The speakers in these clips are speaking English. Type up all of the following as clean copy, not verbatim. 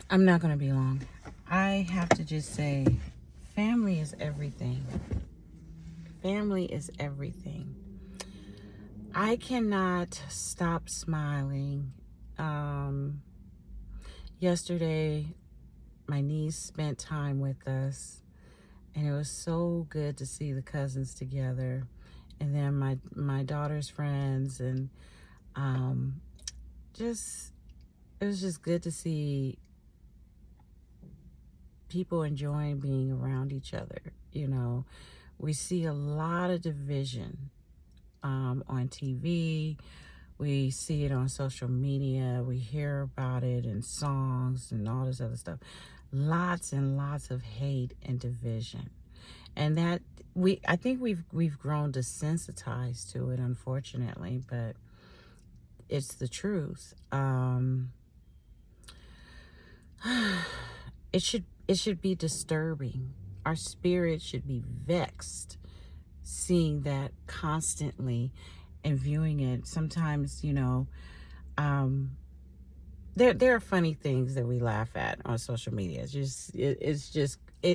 I'm not going to be long. I have to just say, family is everything. Family is everything. I cannot stop smiling. Um, Yesterday, my niece spent time with us, and it was so good to see the cousins together, and then my daughter's friends, and um, just it was just good to see people enjoying being around each other. You know, we see a lot of division on TV. We see it on social media. We hear about it in songs and all this other stuff. Lots and lots of hate and division. And that I think we've grown desensitized to it, unfortunately, but it's the truth. It should be disturbing. Our spirit should be vexed seeing that constantly and viewing it. Sometimes, there are funny things that we laugh at on social media.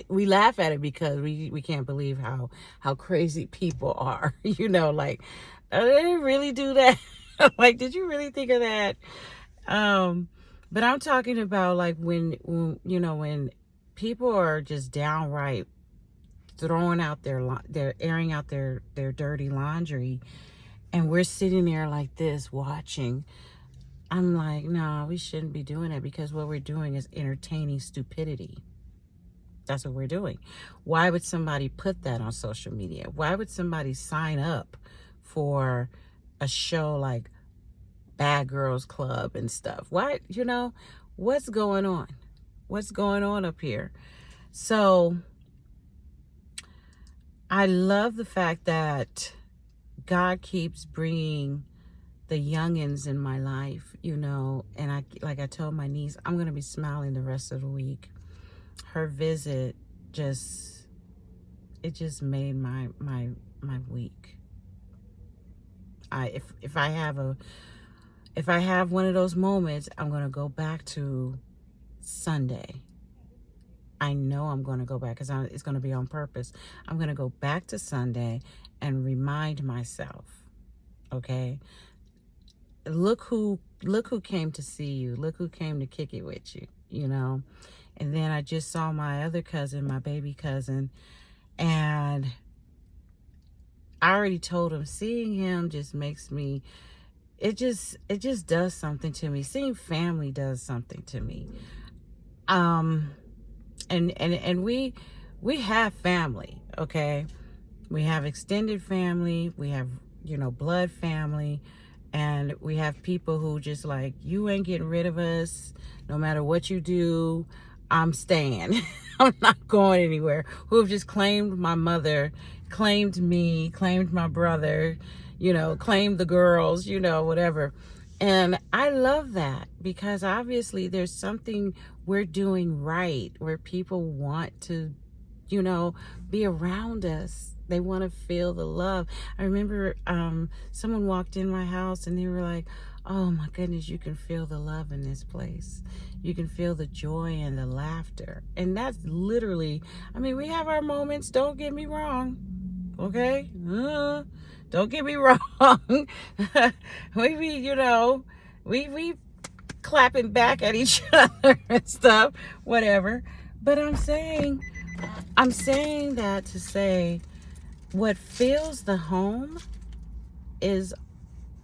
We laugh at it because we can't believe how crazy people are. Like, oh, did they really do that? Like, did you really think of that? But I'm talking about like when people are just downright throwing out they're airing out their dirty laundry, and we're sitting there like this watching. I'm like, no, we shouldn't be doing that, because what we're doing is entertaining stupidity. That's what we're doing. Why would somebody put that on social media? Why would somebody sign up for a show like Bad Girls Club and stuff? Why, what's going on? What's going on up here? So I love the fact that God keeps bringing the youngins in my life, and I told my niece, I'm going to be smiling the rest of the week. Her visit just made my week. If I have one of those moments, I'm going to go back to Sunday. I know I'm going to go back, because it's going to be on purpose. I'm going to go back to Sunday and remind myself, okay, look who came to see you. Look who came to kick it with you, And then I just saw my other cousin, my baby cousin, and I already told him, seeing him just makes me, it just does something to me. Seeing family does something to me. And we have family, okay? We have extended family, we have, blood family, and we have people who just like, you ain't getting rid of us. No matter what you do, I'm staying. I'm not going anywhere. Who have just claimed my mother, claimed me, claimed my brother, claimed the girls, whatever. And I love that, because obviously there's something we're doing right, where people want to, be around us. They want to feel the love. I remember someone walked in my house and they were like, oh my goodness, you can feel the love in this place. You can feel the joy and the laughter. And that's literally, we have our moments, don't get me wrong. Okay? Don't get me wrong. we clapping back at each other and stuff, whatever. But I'm saying that to say, what fills the home is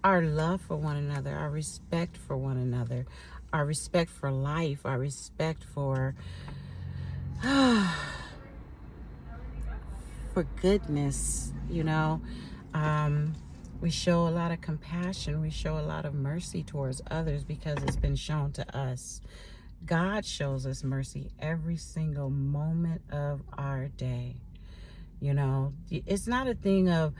our love for one another, our respect for one another, our respect for life, our respect for goodness, we show a lot of compassion, we show a lot of mercy towards others, because it's been shown to us. God shows us mercy every single moment of our day. It's not a thing of,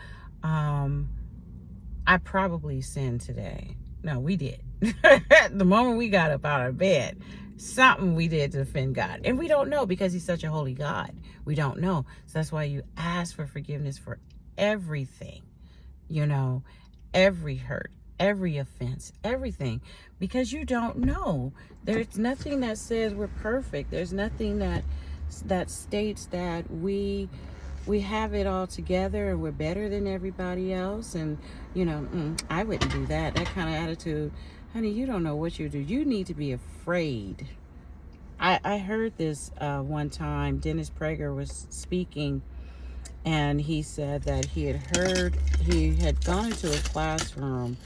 I probably sinned today. No, we did. The moment we got up out of bed, something we did to offend God. And we don't know, because he's such a holy God. We don't know. So that's why you ask for forgiveness for everything, every hurt, every offense, everything, because you don't know. There's nothing that says we're perfect. There's nothing that states that we have it all together and we're better than everybody else. And I wouldn't do that. That kind of attitude, honey, you don't know what you do. You need to be afraid. I heard this one time. Dennis Prager was speaking, and he said that he had gone into a classroom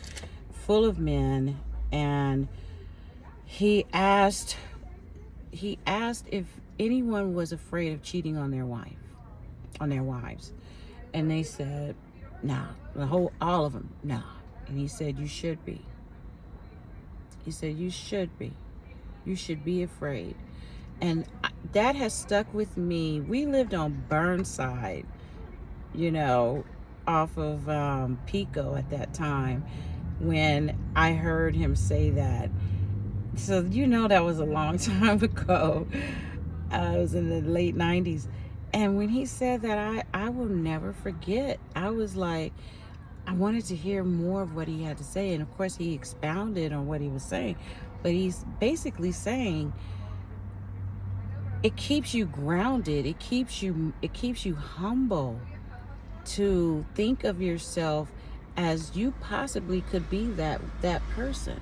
full of men, and he asked if anyone was afraid of cheating on their wives, and they said, "Nah." All of them, "Nah." And he said, "You should be." He said, "You should be. You should be afraid." And that has stuck with me. We lived on Burnside, off of Pico at that time when I heard him say that. So that was a long time ago. It was in the late 90s. And when he said that, I will never forget. I was like, I wanted to hear more of what he had to say. And of course he expounded on what he was saying. But he's basically saying it keeps you grounded. It keeps you humble to think of yourself as you possibly could be that person.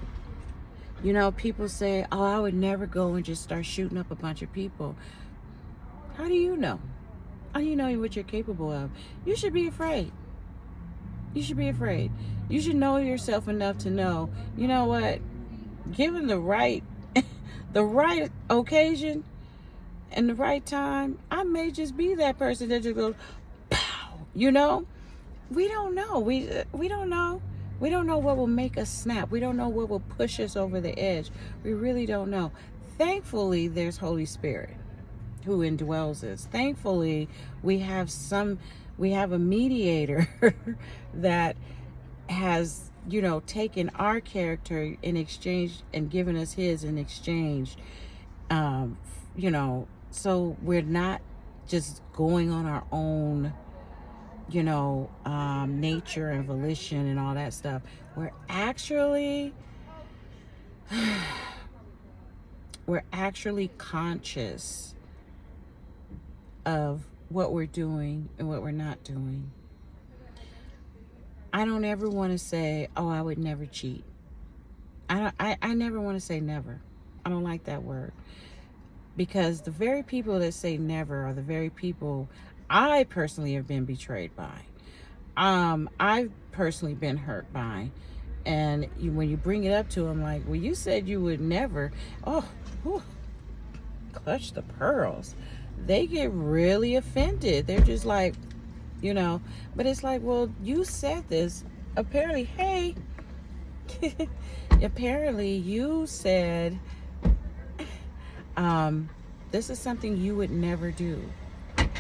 People say, "Oh, I would never go and just start shooting up a bunch of people." How do you know? How do you know what you're capable of? You should be afraid. You should be afraid. You should know yourself enough to know, you know what? Given the right the right occasion and the right time, I may just be that person that just goes, pow. We don't know. We don't know. We don't know what will make us snap. We don't know what will push us over the edge. We really don't know. Thankfully, there's Holy Spirit who indwells us. Thankfully, we have a mediator that has, taken our character in exchange and given us his in exchange. So we're not just going on our own, nature and volition and all that stuff. We're actually conscious of what we're doing and what we're not doing. I don't ever want to say, "Oh, I would never cheat." I never want to say never. I don't like that word, because the very people that say never are the very people I personally have been betrayed by. I've personally been hurt by. And when you bring it up to them, like, "Well, you said you would never." Oh, whew, clutch the pearls. They get really offended. They're just like, but it's like, well, you said this. Apparently, hey, apparently you said, this is something you would never do.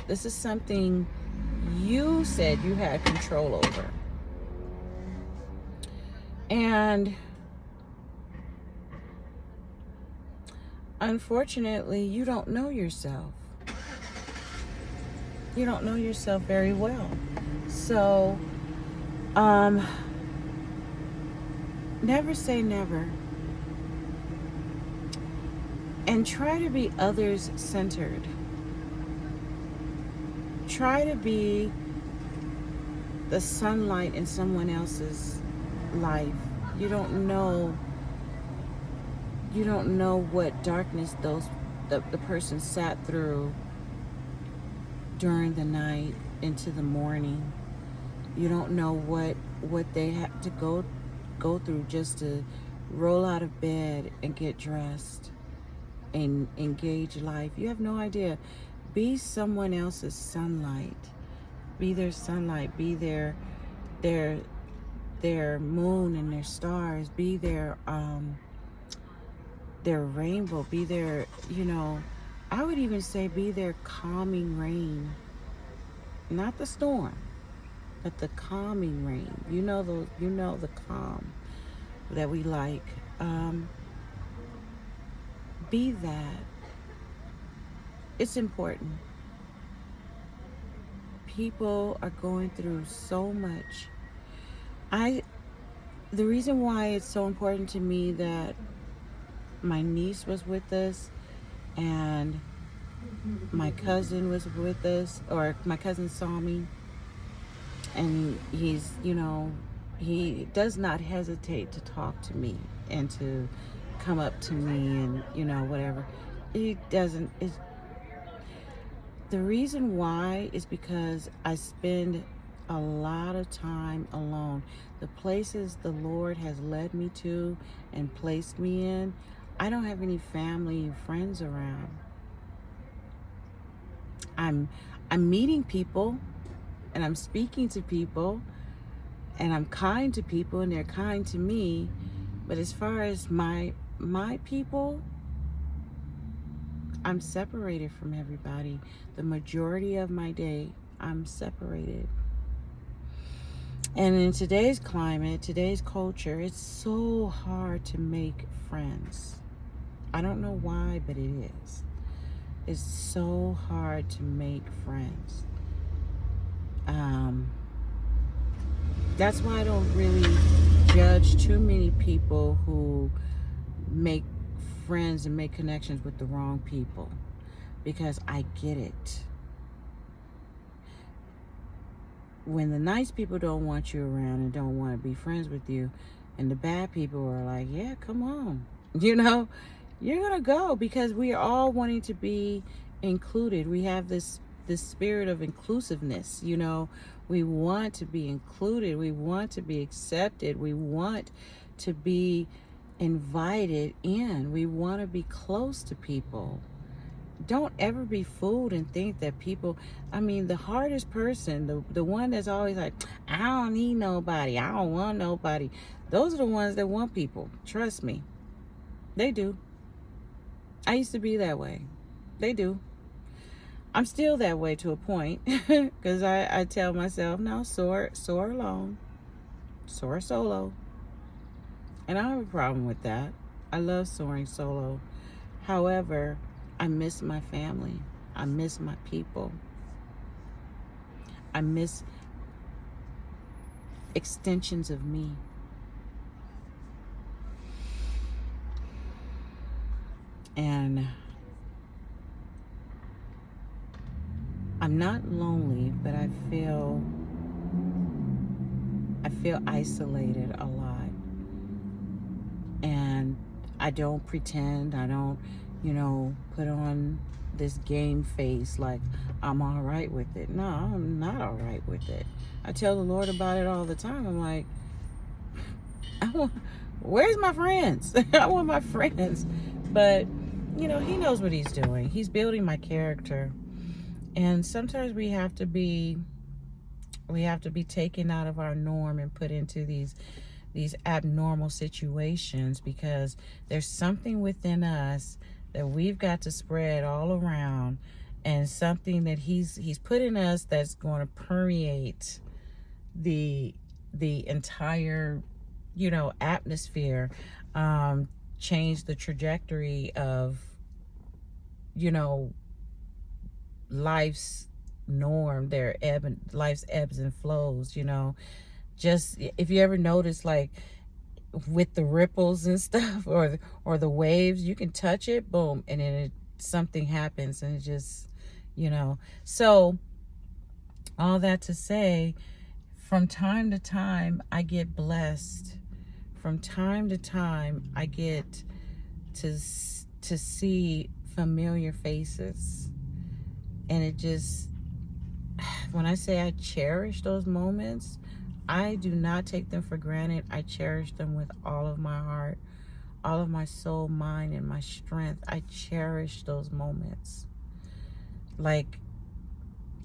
This is something you said you had control over. And unfortunately, you don't know yourself. You don't know yourself very well. So, never say never. And try to be others centered. Try to be the sunlight in someone else's life. You don't know what darkness the person sat through during the night into the morning. You don't know what they had to go through just to roll out of bed and get dressed and engage life. You have no idea. Be someone else's sunlight. Be their sunlight. Be their moon and their stars. Be their rainbow. Be their, I would even say be their calming rain. Not the storm, but the calming rain. The calm that we like. Be that. It's important. People are going through so much. The reason why it's so important to me that my niece was with us and my cousin was with us, or my cousin saw me, and he's, he does not hesitate to talk to me and to come up to me and, whatever. He doesn't. The reason why is because I spend a lot of time alone. The places the Lord has led me to and placed me in, I don't have any family and friends around. I'm meeting people and I'm speaking to people and I'm kind to people and they're kind to me, but as far as my people, I'm separated from everybody. The majority of my day, I'm separated. And in today's climate, today's culture, it's so hard to make friends. I don't know why, but it is. It's so hard to make friends. That's why I don't really judge too many people who make friends and make connections with the wrong people, because I get it. When the nice people don't want you around and don't want to be friends with you, and the bad people are like, yeah, come on, you're gonna go, because we are all wanting to be included. We have this spirit of inclusiveness. We want to be included, we want to be accepted, we want to be invited in, we want to be close to people. Don't ever be fooled and think that people, the hardest person, the one that's always like, I don't need nobody, I don't want nobody, those are the ones that want people. Trust me, they do. I used to be that way. They do. I'm still that way to a point, because I tell myself, no, soar alone, soar solo. And I don't have a problem with that. I love soaring solo. However, I miss my family. I miss my people. I miss extensions of me. And I'm not lonely, but I feel isolated a lot. And I don't pretend. I don't, put on this game face like I'm all right with it. No, I'm not all right with it. I tell the Lord about it all the time. I'm like, where's my friends? I want my friends. But, he knows what he's doing. He's building my character. And sometimes we have to be taken out of our norm and put into these abnormal situations, because there's something within us that we've got to spread all around, and something that he's put in us that's going to permeate the entire atmosphere, change the trajectory of life's norm, life's ebbs and flows. Just, if you ever notice, like with the ripples and stuff, or the waves, you can touch it, boom, and then something happens, and it just, so all that to say, from time to time I get blessed. From time to time I get to see familiar faces, and it just, when I say I cherish those moments, I do not take them for granted. I cherish them with all of my heart, all of my soul, mind, and my strength. I cherish those moments like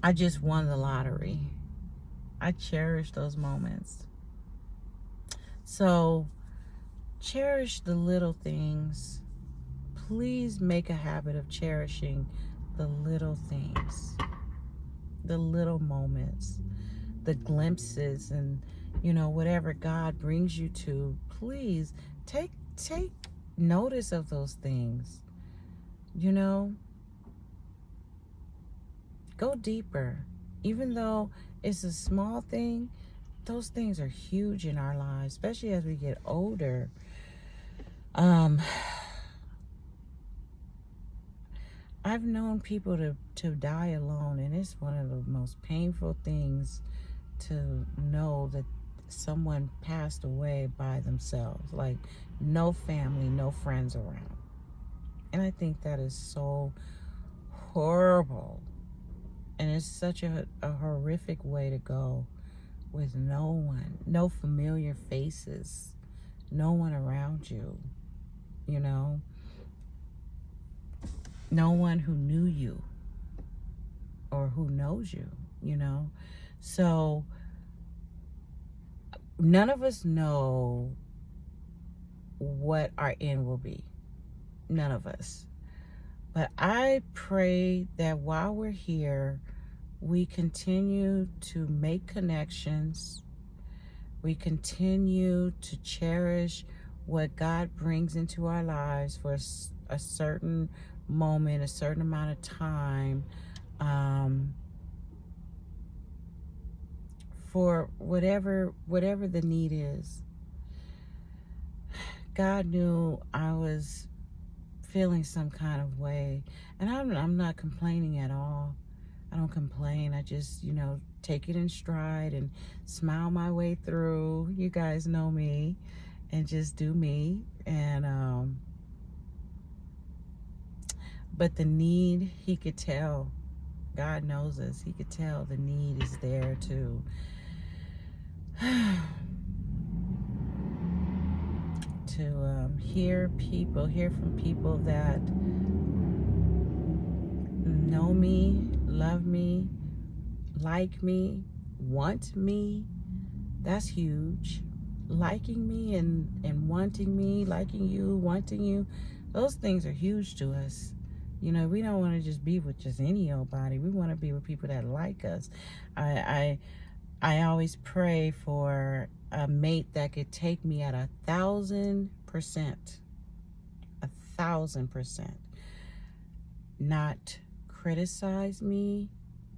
I just won the lottery. I cherish those moments. So cherish the little things. Please make a habit of cherishing the little things, the little moments, the glimpses, and whatever God brings you to. Please take notice of those things. Go deeper. Even though it's a small thing, those things are huge in our lives, especially as we get older. I've known people to die alone, and it's one of the most painful things to know that someone passed away by themselves, like no family, no friends around. And I think that is so horrible, and it's such a horrific way to go, with no one, no familiar faces, no one around you, you know, no one who knew you or who knows you, you know. So none of us know what our end will be. None of us. But I pray that while we're here, we continue to make connections. We continue to cherish what God brings into our lives for a certain moment, a certain amount of time, for whatever the need is. God knew I was feeling some kind of way, and I'm not complaining at all. I don't complain. I just, take it in stride and smile my way through. You guys know me, and just do me. And but the need, he could tell. God knows us. He could tell the need is there too. To hear from people that know me, love me, like me, want me. That's huge. Liking me and wanting me, liking you, wanting you, those things are huge to us. We don't want to just be with just any old body. We want to be with people that like us. I always pray for a mate that could take me at 1,000%. 1,000%. Not criticize me,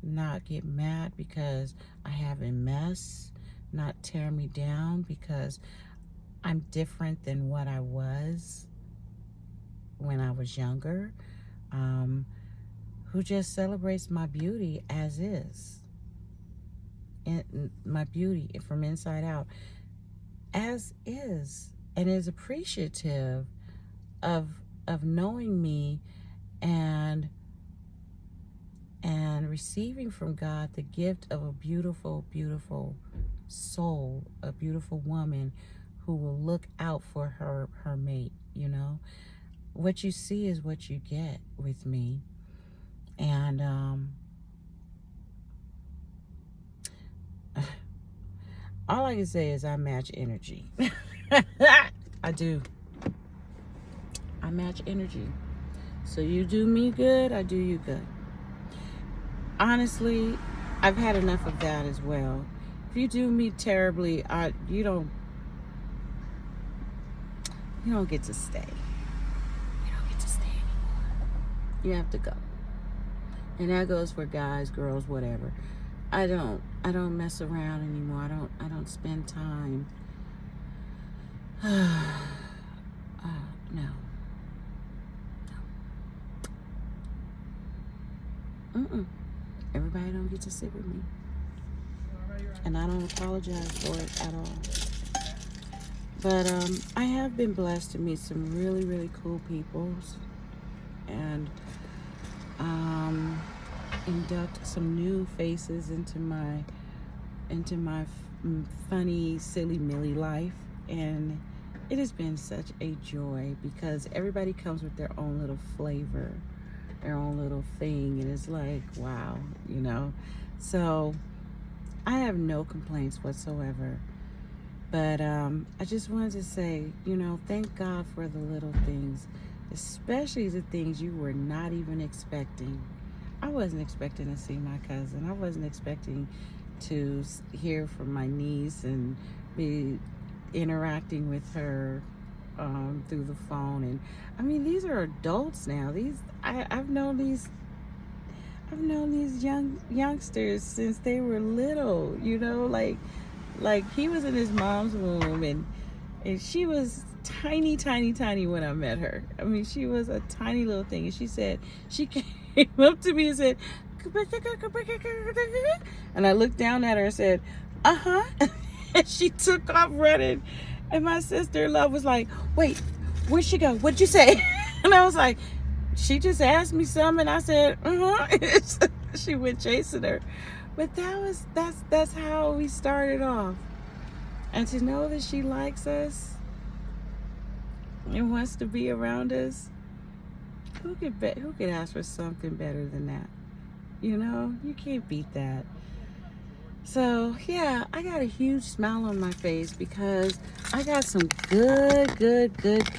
not get mad because I have a mess, not tear me down because I'm different than what I was when I was younger, who just celebrates my beauty as is, and my beauty from inside out as is, and is appreciative of knowing me and receiving from God the gift of a beautiful, beautiful soul, a beautiful woman who will look out for her mate. What you see is what you get with me. And all I can say is I match energy. I do. I match energy. So you do me good, I do you good. Honestly, I've had enough of that as well. If you do me terribly, you don't get to stay. You don't get to stay anymore. You have to go. And that goes for guys, girls, whatever. I don't mess around anymore. I don't spend time. No. Everybody don't get to sit with me. And I don't apologize for it at all. But I have been blessed to meet some really, really cool people. And induct some new faces into my funny, silly Millie life. And it has been such a joy because everybody comes with their own little flavor, their own little thing, and it's like, wow, So I have no complaints whatsoever. But I just wanted to say, thank God for the little things, especially the things you were not even expecting. I wasn't expecting to see my cousin. I wasn't expecting to hear from my niece and be interacting with her through the phone. And I mean, these are adults now. I've known these youngsters since they were little. Like Like, he was in his mom's womb, and she was tiny, tiny, tiny when I met her. I mean, she was a tiny little thing. And she said, she came up to me and said, and I looked down at her and said, uh-huh. And she took off running. And my sister-in-law was like, wait, where'd she go? What'd you say? And I was like, she just asked me something, and I said, uh-huh. She went chasing her. But that's how we started off. And to know that she likes us and wants to be around us, who could ask for something better than that? You know, you can't beat that. So yeah, I got a huge smile on my face because I got some good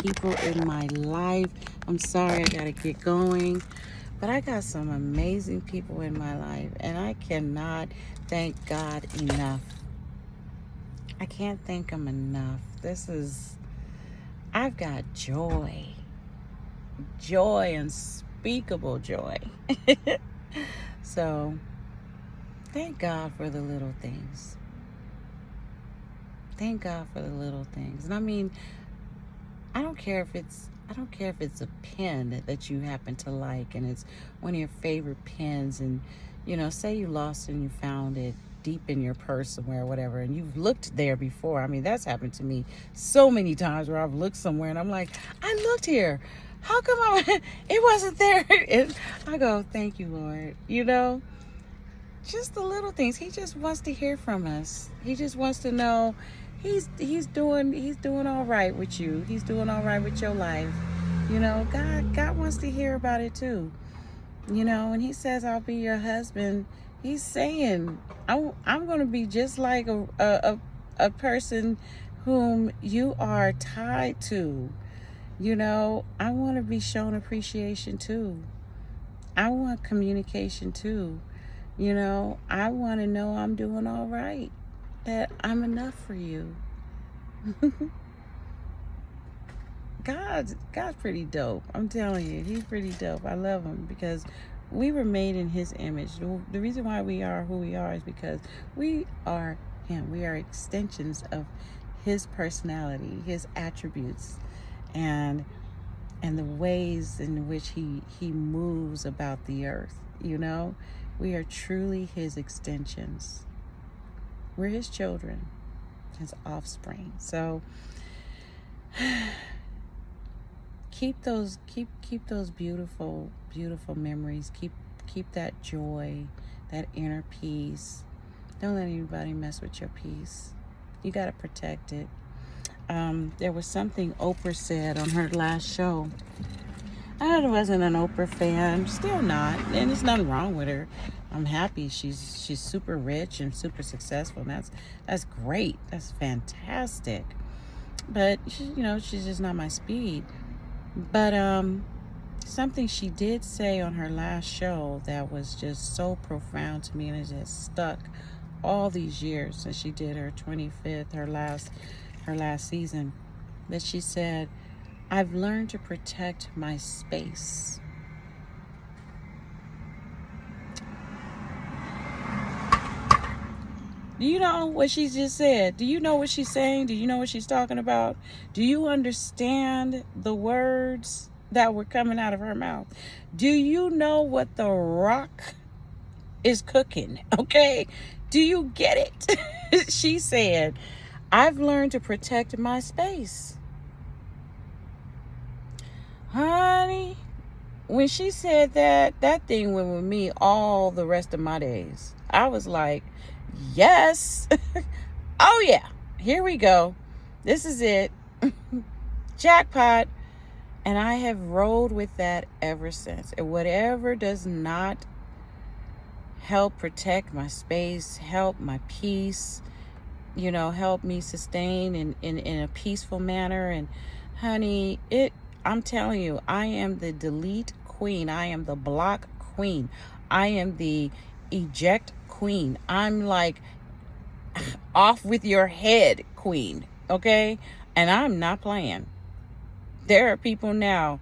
people in my life. I'm sorry, I gotta get going, but I got some amazing people in my life, and I cannot thank God enough. I can't thank him enough. I've got joy, unspeakable joy. So thank God for the little things. Thank God for the little things. And I mean, I don't care if it's a pen that you happen to like and it's one of your favorite pens, and say you lost and you found it deep in your purse somewhere or whatever, and you've looked there before. I mean, that's happened to me so many times where I've looked somewhere and I'm like, I looked here. How come it wasn't there? And I go, thank you, Lord. Just the little things. He just wants to hear from us. He just wants to know he's doing all right with you. He's doing all right with your life. God wants to hear about it too. When he says I'll be your husband, he's saying I'm going to be just like a person whom you are tied to. I want to be shown appreciation too. I want communication too. I want to know I'm doing all right, that I'm enough for you. God's pretty dope. I'm telling you, he's pretty dope. I love him because we were made in his image. The reason why we are who we are is because we are him. We are extensions of his personality, his attributes, and the ways in which he moves about the earth. We are truly his extensions. We're his children, his offspring. So keep those beautiful memories. Keep that joy, that inner peace. Don't let anybody mess with your peace. You got to protect it. There was something Oprah said on her last show. I wasn't an Oprah fan, still not, and there's nothing wrong with her. I'm happy she's super rich and super successful, and that's great. That's fantastic. But she's just not my speed. But something she did say on her last show that was just so profound to me, and it just stuck all these years since she did her 25th, her last season, that she said, I've learned to protect my space. Do you know what she just said? Do you know what she's saying? Do you know what she's talking about? Do you understand the words that were coming out of her mouth? Do you know what the rock is cooking? Okay? Do you get it? She said, I've learned to protect my space. Honey, when she said that thing went with me all the rest of my days. I was like, yes. Oh yeah, here we go. This is it. Jackpot. And I have rolled with that ever since. And whatever does not help protect my space, help my peace, help me sustain in a peaceful manner. And honey, I'm telling you, I am the delete queen. I am the block queen. I am the eject queen. I'm like off with your head queen. Okay? And I'm not playing. There are people now.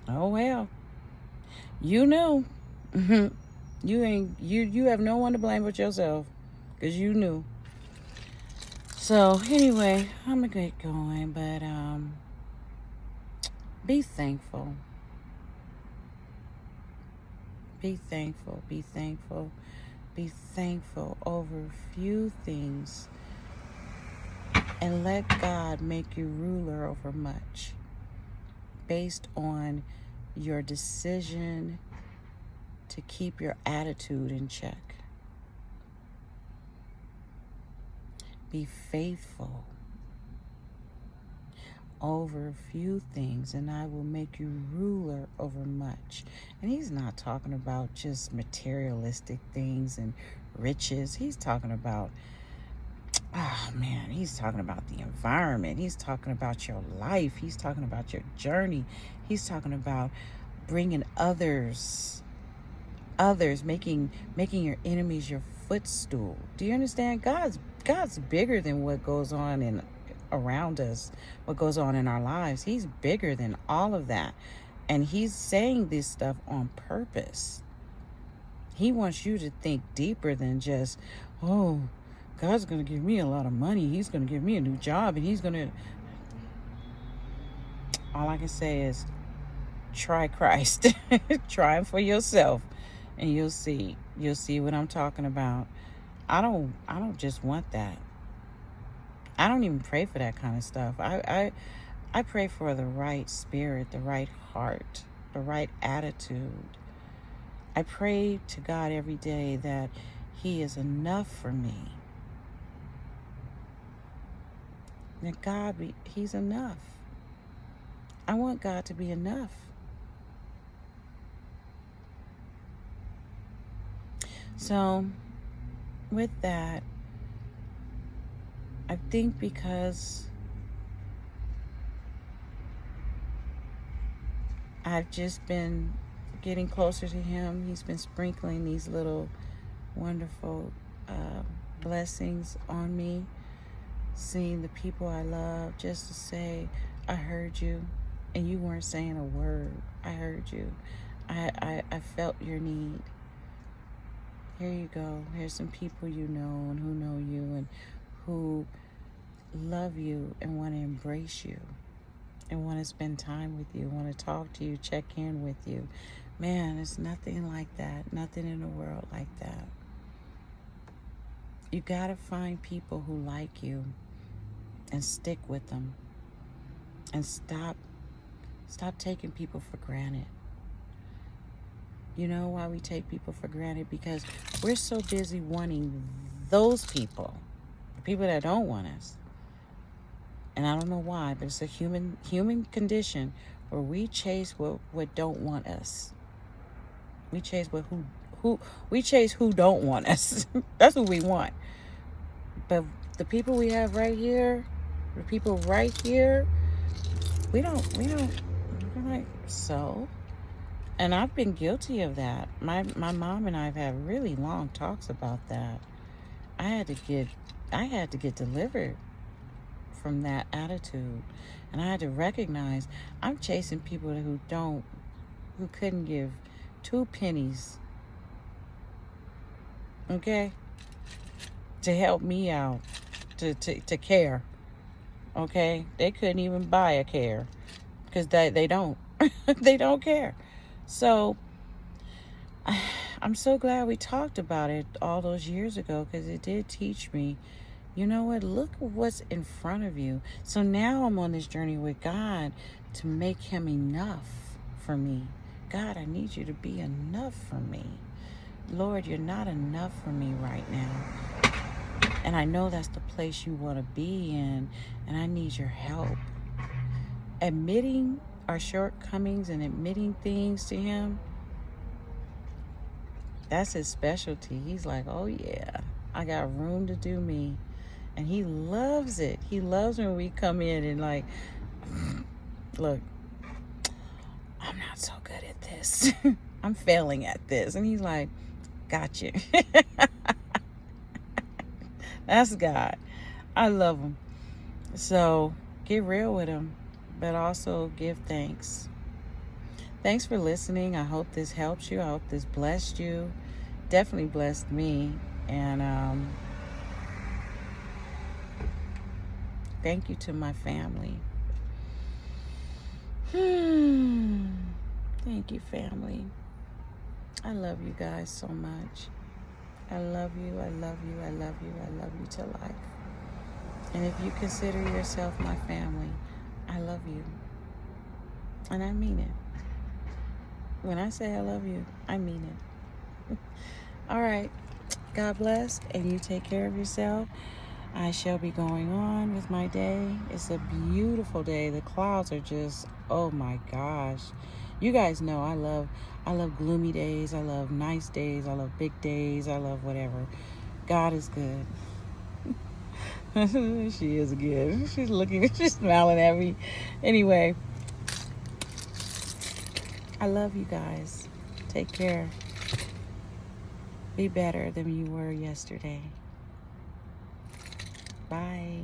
Oh well. You knew. You have no one to blame but yourself, because you knew. So anyway, I'm gonna get going, but be thankful. Be thankful. Be thankful. Be thankful over few things, and let God make you ruler over much, based on your decision to keep your attitude in check. Be faithful over few things, and I will make you ruler over much. And he's not talking about just materialistic things and riches. He's talking about, he's talking about the environment. He's talking about your life. He's talking about your journey. He's talking about bringing others, making your enemies your footstool. Do you understand? God's bigger than what goes on around us, what goes on in our lives. He's bigger than all of that. And he's saying this stuff on purpose. He wants you to think deeper than just, oh, God's going to give me a lot of money. He's going to give me a new job, and he's going to... All I can say is try Christ. Try him for yourself, and you'll see what I'm talking about. I don't just want that. I don't even pray for that kind of stuff. I pray for the right spirit, the right heart, the right attitude. I pray to God every day that he is enough for me. That he's enough. I want God to be enough. So, with that, I think because I've just been getting closer to him, he's been sprinkling these little wonderful blessings on me, seeing the people I love, just to say, I heard you, and you weren't saying a word. I heard you. I felt your need. Here you go. Here's some people you know and who know you and who love you and want to embrace you and want to spend time with you, want to talk to you, check in with you. Man, there's nothing like that. Nothing in the world like that. You got to find people who like you and stick with them. And stop taking people for granted. You know why we take people for granted? Because we're so busy wanting those people, the people that don't want us. And I don't know why, but it's a human condition where we chase what don't want us. We chase who don't want us. That's what we want. But the people we have right here, the people right here, we don't, we're like, so? And I've been guilty of that. My mom and I have had really long talks about that. I had to get delivered from that attitude. And I had to recognize I'm chasing people who couldn't give 2 pennies, okay, to help me out, to care, okay? They couldn't even buy a care because they don't. They don't care. So I'm so glad we talked about it all those years ago, because it did teach me, you know what, look at what's in front of you. So now I'm on this journey with God to make him enough for me. God, I need you to be enough for me. Lord, you're not enough for me right now. And I know that's the place you want to be in, and I need your help. Admitting our shortcomings and admitting things to him, that's his specialty. He's like, oh yeah, I got room to do me. And he loves it. He loves when we come in and like, look, I'm not so good at this. I'm failing at this. And he's like, got you. That's God. I love him. So get real with him, but also give thanks. Thanks for listening. I hope this helped you. I hope this blessed you. definitely blessed me. And thank you to my family. Thank you, family. I love you guys so much. I love you, I love you, I love you, I love you to life. And if you consider yourself my family, I love you. And I mean it. When I say I love you, I mean it. All right. God bless, and you take care of yourself. I shall be going on with my day. It's a beautiful day. The clouds are just, oh my gosh. You guys know I love gloomy days. I love nice days. I love big days. I love whatever. God is good. She is good. She's looking, she's smiling at me. Anyway, I love you guys. Take care. Be better than you were yesterday. Bye.